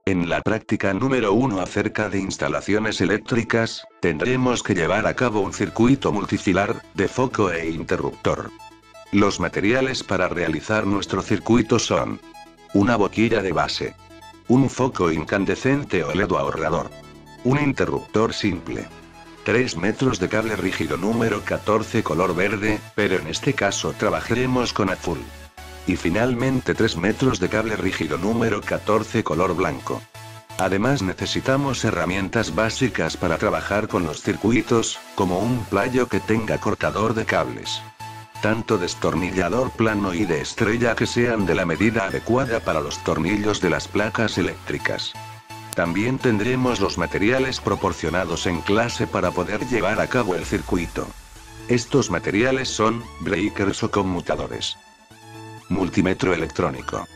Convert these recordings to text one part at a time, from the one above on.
En la práctica número 1 acerca de instalaciones eléctricas, tendremos que llevar a cabo un circuito multifilar, de foco e interruptor. Los materiales para realizar nuestro circuito son: una boquilla de base, un foco incandescente o LED ahorrador, un interruptor simple, 3 metros de cable rígido número 14 color verde, pero en este caso trabajaremos con azul. Y finalmente 3 metros de cable rígido número 14 color blanco. Además necesitamos herramientas básicas para trabajar con los circuitos, como un playo que tenga cortador de cables. Tanto destornillador plano y de estrella que sean de la medida adecuada para los tornillos de las placas eléctricas. También tendremos los materiales proporcionados en clase para poder llevar a cabo el circuito. Estos materiales son: breakers o conmutadores, multímetro electrónico,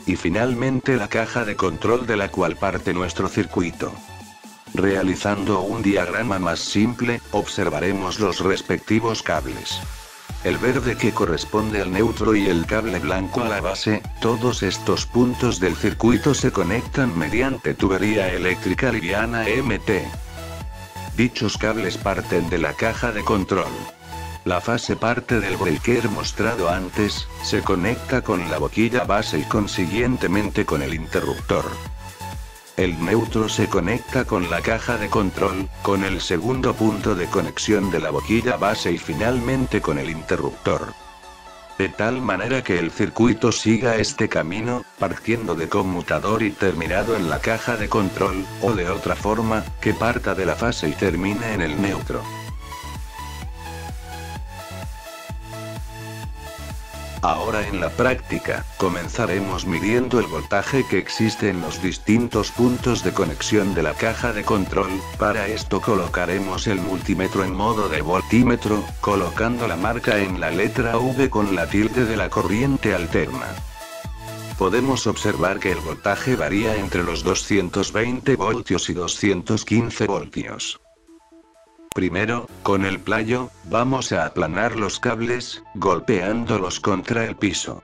y finalmente la caja de control de la cual parte nuestro circuito. Realizando un diagrama más simple, observaremos los respectivos cables. El verde que corresponde al neutro y el cable blanco a la base. Todos estos puntos del circuito se conectan mediante tubería eléctrica liviana MT. Dichos cables parten de la caja de control. La fase parte del breaker mostrado antes, se conecta con la boquilla base y consiguientemente con el interruptor. El neutro se conecta con la caja de control, con el segundo punto de conexión de la boquilla base y finalmente con el interruptor. De tal manera que el circuito siga este camino, partiendo de conmutador y terminado en la caja de control, o de otra forma, que parta de la fase y termine en el neutro. Ahora en la práctica, comenzaremos midiendo el voltaje que existe en los distintos puntos de conexión de la caja de control. Para esto colocaremos el multímetro en modo de voltímetro, colocando la marca en la letra V con la tilde de la corriente alterna. Podemos observar que el voltaje varía entre los 220 voltios y 215 voltios. Primero, con el playo, vamos a aplanar los cables, golpeándolos contra el piso.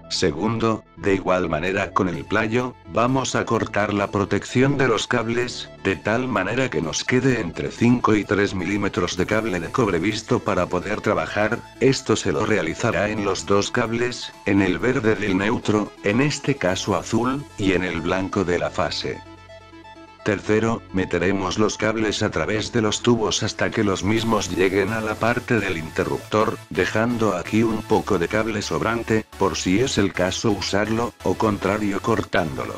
Segundo, de igual manera con el playo, vamos a cortar la protección de los cables, de tal manera que nos quede entre 5 y 3 milímetros de cable de cobre visto para poder trabajar. Esto se lo realizará en los dos cables, en el verde del neutro, en este caso azul, y en el blanco de la fase. Tercero, meteremos los cables a través de los tubos hasta que los mismos lleguen a la parte del interruptor, dejando aquí un poco de cable sobrante, por si es el caso usarlo, o contrario cortándolo.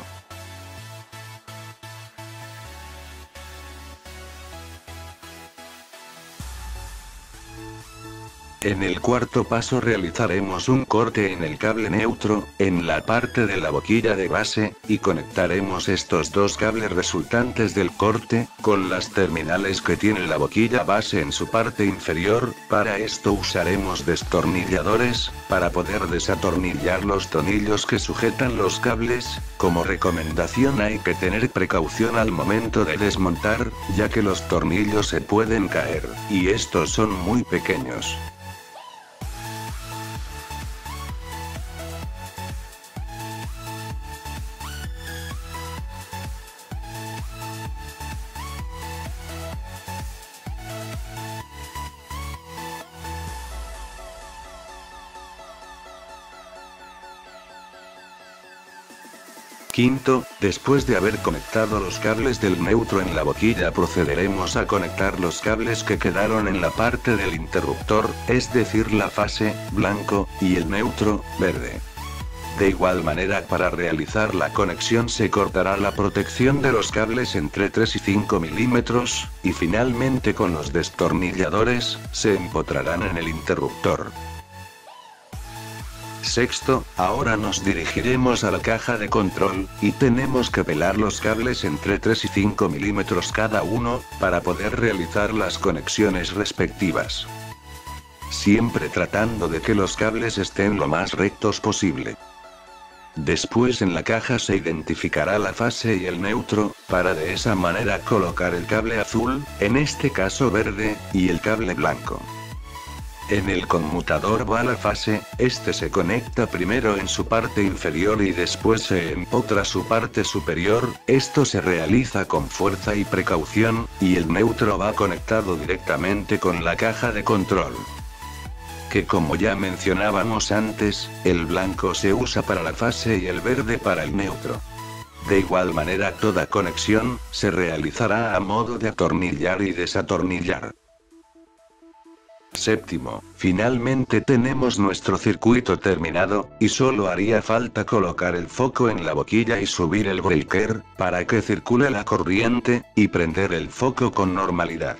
En el cuarto paso realizaremos un corte en el cable neutro, en la parte de la boquilla de base, y conectaremos estos dos cables resultantes del corte, con las terminales que tiene la boquilla base en su parte inferior. Para esto usaremos destornilladores, para poder desatornillar los tornillos que sujetan los cables. Como recomendación hay que tener precaución al momento de desmontar, ya que los tornillos se pueden caer, y estos son muy pequeños. Quinto, después de haber conectado los cables del neutro en la boquilla, procederemos a conectar los cables que quedaron en la parte del interruptor, es decir la fase, blanco, y el neutro, verde. De igual manera, para realizar la conexión se cortará la protección de los cables entre 3 y 5 milímetros, y finalmente con los destornilladores, se empotrarán en el interruptor. Sexto, ahora nos dirigiremos a la caja de control, y tenemos que pelar los cables entre 3 y 5 milímetros cada uno, para poder realizar las conexiones respectivas. Siempre tratando de que los cables estén lo más rectos posible. Después en la caja se identificará la fase y el neutro, para de esa manera colocar el cable azul, en este caso verde, y el cable blanco. En el conmutador va la fase, este se conecta primero en su parte inferior y después se empotra su parte superior, esto se realiza con fuerza y precaución, y el neutro va conectado directamente con la caja de control. Que como ya mencionábamos antes, el blanco se usa para la fase y el verde para el neutro. De igual manera toda conexión, se realizará a modo de atornillar y desatornillar. Séptimo, finalmente tenemos nuestro circuito terminado, y solo haría falta colocar el foco en la boquilla y subir el breaker, para que circule la corriente, y prender el foco con normalidad.